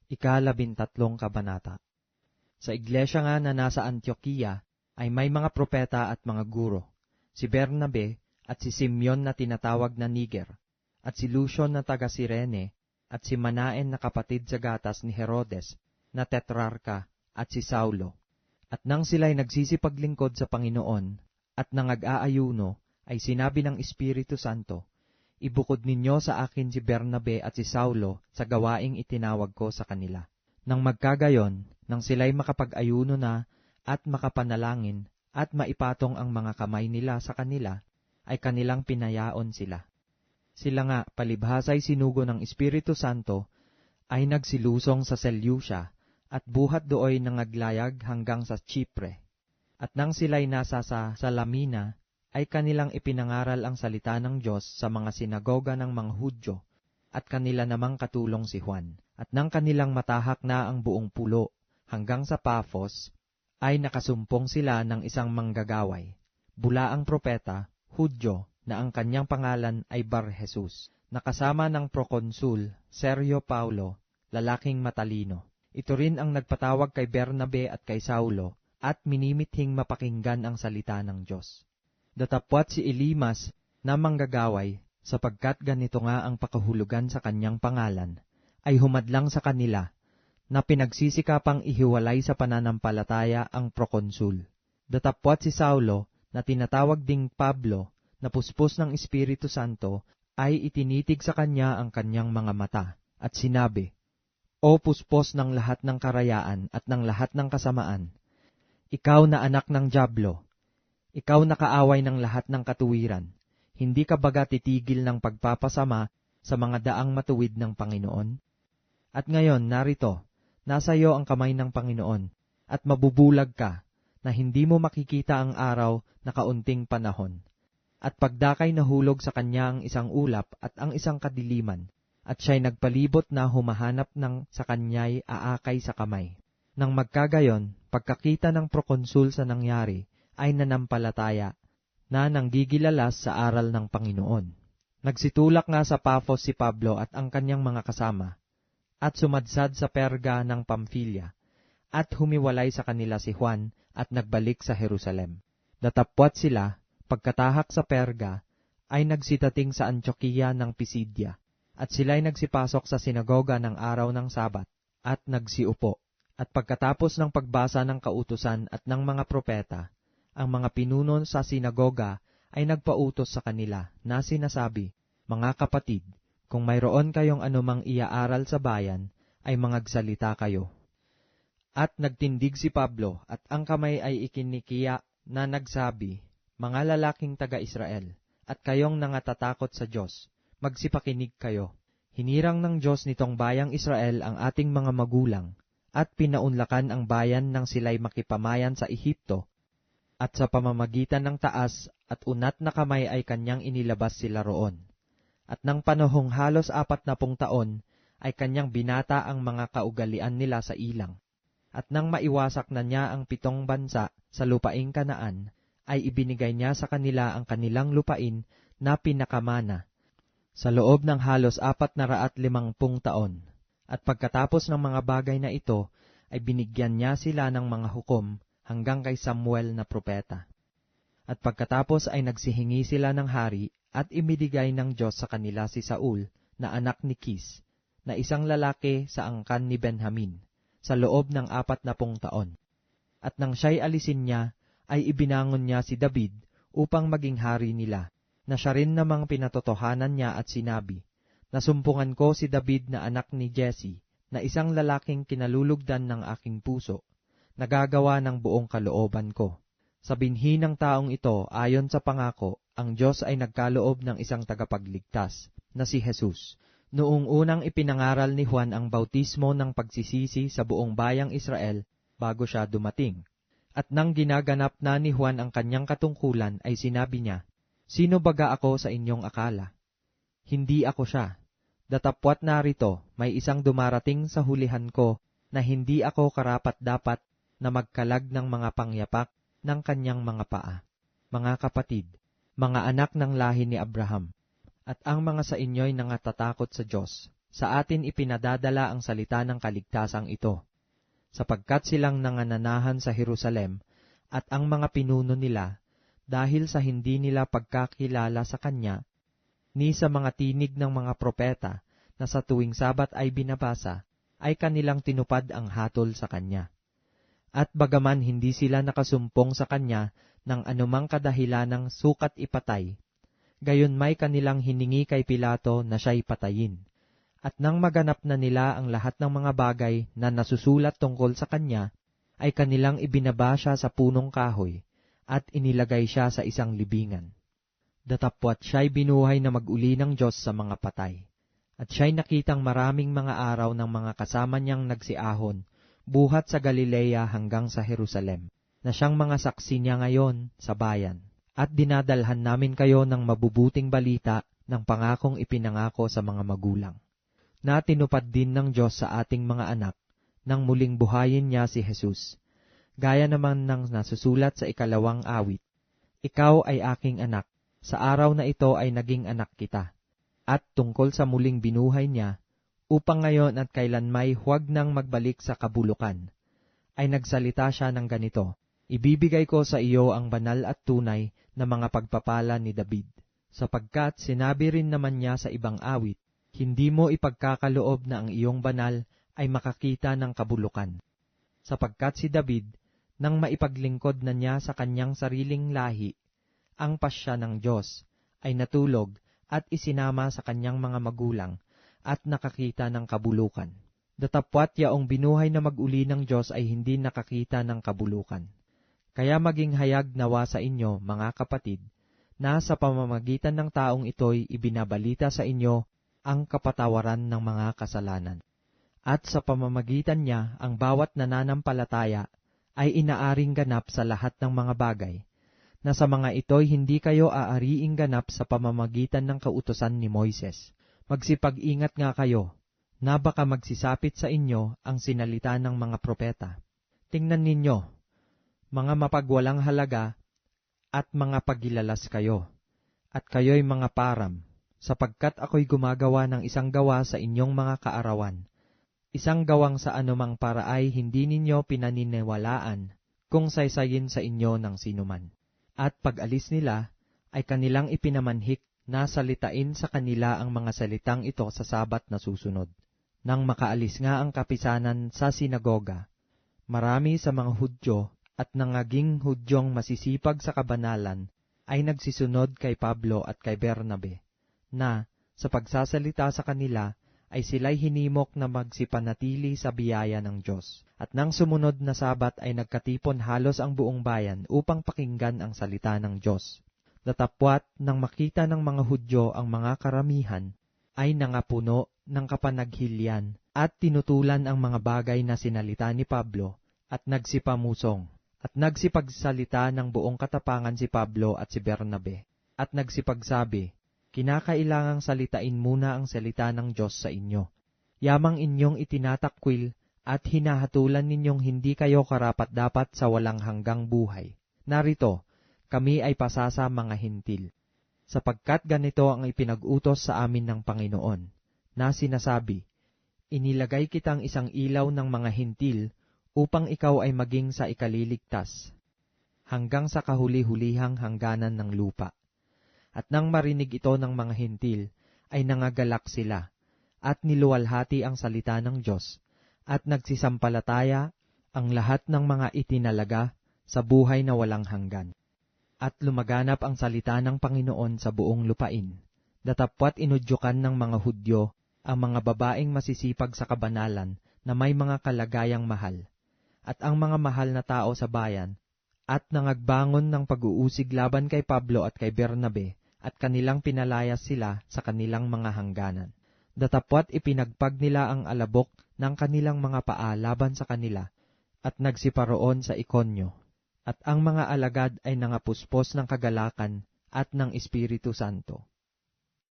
13 kabanata. Sa iglesia nga na nasa Antioquia ay may mga propeta at mga guro, si Bernabe at si Simeon na tinatawag na Niger, at si Lucio na taga Cirene, at si Manaen na kapatid sa gatas ni Herodes na tetrarka, at si Saulo. At nang sila'y nagsisipaglingkod sa Panginoon at nangag-aayuno, ay sinabi ng Espiritu Santo, "Ibukod ninyo sa akin si Bernabe at si Saulo sa gawaing itinawag ko sa kanila." Nang magkagayon, nang sila'y makapag-ayuno na at makapanalangin at maipatong ang mga kamay nila sa kanila, ay kanilang pinayaon sila. Sila nga, palibhasa'y sinugo ng Espiritu Santo, ay nagsilusong sa Seleucia at buhat dooy nangaglayag hanggang sa Chipre. At nang sila'y nasa sa Salamina, ay kanilang ipinangaral ang salita ng Diyos sa mga sinagoga ng mga Hudyo, at kanila namang katulong si Juan. At nang kanilang matahak na ang buong pulo hanggang sa Paphos, ay nakasumpong sila ng isang manggagaway, bulaang propeta, Hudyo, na ang kanyang pangalan ay Bar-Jesus, nakasama ng prokonsul Sergio Paulo, lalaking matalino. Ito rin ang nagpatawag kay Bernabe at kay Saulo, at minimithing mapakinggan ang salita ng Diyos. Datapwat si Elimas na manggagaway, sapagkat ganito nga ang pakahulugan sa kanyang pangalan, ay humadlang sa kanila, na pinagsisikapang ihiwalay sa pananampalataya ang prokonsul. Datapwat si Saulo, na tinatawag ding Pablo, na puspos ng Espiritu Santo, ay itinitig sa kanya ang kanyang mga mata, at sinabi, "O puspos ng lahat ng karayaan at ng lahat ng kasamaan, ikaw na anak ng dyablo, ikaw na kaaway ng lahat ng katuwiran, hindi ka baga titigil ng pagpapasama sa mga daang matuwid ng Panginoon? At ngayon, narito, nasa iyo ang kamay ng Panginoon, at mabubulag ka, na hindi mo makikita ang araw na kaunting panahon." At pagdakay nahulog sa kanya ang isang ulap at ang isang kadiliman, at siya'y nagpalibot na humahanap ng sa kanya'y aakay sa kamay. Nang magkagayon, pagkakita ng prokonsul sa nangyari, ay nanampalataya, na nanggigilalas sa aral ng Panginoon. Nagsitulak nga sa Paphos si Pablo at ang kanyang mga kasama, at sumadsad sa Perga ng Pamphylia, at humiwalay sa kanila si Juan at nagbalik sa Jerusalem. Datapwat sila, pagkatahak sa Perga, ay nagsitating sa Antioquia ng Pisidia, at sila'y nagsipasok sa sinagoga ng araw ng Sabat, at nagsiupo. At pagkatapos ng pagbasa ng kautusan at ng mga propeta, ang mga pinuno sa sinagoga ay nagpautos sa kanila na sinasabi, "Mga kapatid, kung mayroon kayong anumang iaaral sa bayan, ay mangagsalita kayo." At nagtindig si Pablo at ang kamay ay ikinikiya na nagsabi, "Mga lalaking taga-Israel, at kayong nangatatakot sa Diyos, magsipakinig kayo. Hinirang ng Diyos nitong bayang Israel ang ating mga magulang, at pinaunlakan ang bayan nang sila'y makipamayan sa Ehipto, at sa pamamagitan ng taas at unat na kamay ay kanyang inilabas sila roon. At nang panahong halos 40 taon, ay kanyang binata ang mga kaugalian nila sa ilang. At nang maiwasak na niya ang 7 bansa sa lupaing Kanaan, ay ibinigay niya sa kanila ang kanilang lupain na pinakamana, sa loob ng halos 450 taon. At pagkatapos ng mga bagay na ito, ay binigyan niya sila ng mga hukom hanggang kay Samuel na propeta. At pagkatapos ay nagsihingi sila ng hari, at ibinigay ng Diyos sa kanila si Saul, na anak ni Kis, na isang lalaki sa angkan ni Benjamin, sa loob ng 40 taon. At nang siya'y alisin niya, ay ibinangon niya si David upang maging hari nila, na siya rin namang pinatotohanan niya at sinabi, "Nasumpungan ko si David na anak ni Jesse, na isang lalaking kinalulugdan ng aking puso, nagagawa ng buong kalooban ko." Sa binhi ng taong ito, ayon sa pangako, ang Diyos ay nagkaloob ng isang tagapagligtas, na si Jesus. Noong unang ipinangaral ni Juan ang bautismo ng pagsisisi sa buong bayang Israel bago siya dumating. At nang ginaganap na ni Juan ang kanyang katungkulan, ay sinabi niya, "Sino baga ako sa inyong akala? Hindi ako siya. Datapwat narito, may isang dumarating sa hulihan ko, na hindi ako karapat-dapat na magkalag ng mga pangyapak ng kanyang mga paa. Mga kapatid, mga anak ng lahi ni Abraham, at ang mga sa inyo'y nangatatakot sa Diyos, sa atin ipinadadala ang salita ng kaligtasang ito, sapagkat silang nangananahan sa Jerusalem at ang mga pinuno nila, dahil sa hindi nila pagkakilala sa Kanya, ni sa mga tinig ng mga propeta na sa tuwing Sabat ay binabasa, ay kanilang tinupad ang hatol sa Kanya. At bagaman hindi sila nakasumpong sa Kanya ng anumang kadahilanang sukat ipatay, gayon may kanilang hiningi kay Pilato na siya'y patayin. At nang maganap na nila ang lahat ng mga bagay na nasusulat tungkol sa Kanya, ay kanilang ibinaba siya sa punong kahoy, at inilagay siya sa isang libingan. Datapwat siya'y binuhay na mag-uli ng Diyos sa mga patay. At siya'y nakitang maraming mga araw ng mga kasama niyang nagsiahon, buhat sa Galilea hanggang sa Jerusalem, na siyang mga saksi niya ngayon sa bayan. At dinadalhan namin kayo ng mabubuting balita ng pangakong ipinangako sa mga magulang. Na tinupad din ng Diyos sa ating mga anak, nang muling buhayin niya si Jesus. Gaya naman ng nasusulat sa 2 awit, Ikaw ay aking anak, sa araw na ito ay naging anak kita. At tungkol sa muling binuhay niya, upang ngayon at kailanmay huwag nang magbalik sa kabulukan, ay nagsalita siya ng ganito, Ibibigay ko sa iyo ang banal at tunay na mga pagpapala ni David. Sapagkat sinabi rin naman niya sa ibang awit, Hindi mo ipagkakaloob na ang iyong banal ay makakita ng kabulukan. Sapagkat si David, nang maipaglingkod na niya sa kanyang sariling lahi, ang pasya ng Diyos, ay natulog at isinama sa kanyang mga magulang at nakakita ng kabulukan. Datapwat yaong binuhay na mag-uli ng Diyos ay hindi nakakita ng kabulukan. Kaya maging hayag nawa sa inyo, mga kapatid, na sa pamamagitan ng taong ito'y ibinabalita sa inyo ang kapatawaran ng mga kasalanan. At sa pamamagitan niya, ang bawat nananampalataya ay inaaring ganap sa lahat ng mga bagay, na sa mga ito'y hindi kayo aariing ganap sa pamamagitan ng kautusan ni Moises. Magsipag-ingat nga kayo, na baka magsisapit sa inyo ang sinalita ng mga propeta. Tingnan ninyo, mga mapagwalang halaga at mga pagilalas kayo, at kayo'y mga param, sapagkat ako'y gumagawa ng isang gawa sa inyong mga kaarawan, isang gawang sa anumang paraay hindi ninyo pinaniniwalaan kung saysayin sa inyo ng sinuman. At pag-alis nila, ay kanilang ipinamanhik na salitain sa kanila ang mga salitang ito sa Sabat na susunod. Nang makaalis nga ang kapisanan sa sinagoga, marami sa mga Hudyo at nangaging Hudyong masisipag sa kabanalan ay nagsisunod kay Pablo at kay Bernabe, na sa pagsasalita sa kanila ay sila'y hinimok na magsipanatili sa biyaya ng Diyos. At nang sumunod na Sabat ay nagkatipon halos ang buong bayan upang pakinggan ang salita ng Diyos. Datapwat nang makita ng mga Hudyo ang mga karamihan, ay nangapuno ng kapanaghilyan at tinutulan ang mga bagay na sinalita ni Pablo at nagsipamusong. At nagsipagsalita ng buong katapangan si Pablo at si Bernabe, at nagsipagsabi, Kinakailangang salitain muna ang salita ng Diyos sa inyo. Yamang inyong itinatakwil at hinahatulan ninyong hindi kayo karapat-dapat sa walang hanggang buhay. Narito, kami ay pasasa mga hintil. Sapagkat ganito ang ipinag-utos sa amin ng Panginoon, na sinasabi, Inilagay kitang isang ilaw ng mga hintil upang ikaw ay maging sa ikaliligtas, hanggang sa kahuli-hulihang hangganan ng lupa. At nang marinig ito ng mga hintil, ay nangagalak sila, at niluwalhati ang salita ng Diyos, at nagsisampalataya ang lahat ng mga itinalaga sa buhay na walang hanggan. At lumaganap ang salita ng Panginoon sa buong lupain. Datapwat inudyukan ng mga Hudyo ang mga babaeng masisipag sa kabanalan na may mga kalagayang mahal, at ang mga mahal na tao sa bayan, at nangagbangon ng pag-uusig laban kay Pablo at kay Bernabe, at kanilang pinalayas sila sa kanilang mga hangganan. Datapwat ipinagpag nila ang alabok ng kanilang mga paa laban sa kanila, at nagsiparoon sa Ikonyo. At ang mga alagad ay nangapuspos ng kagalakan at ng Espiritu Santo.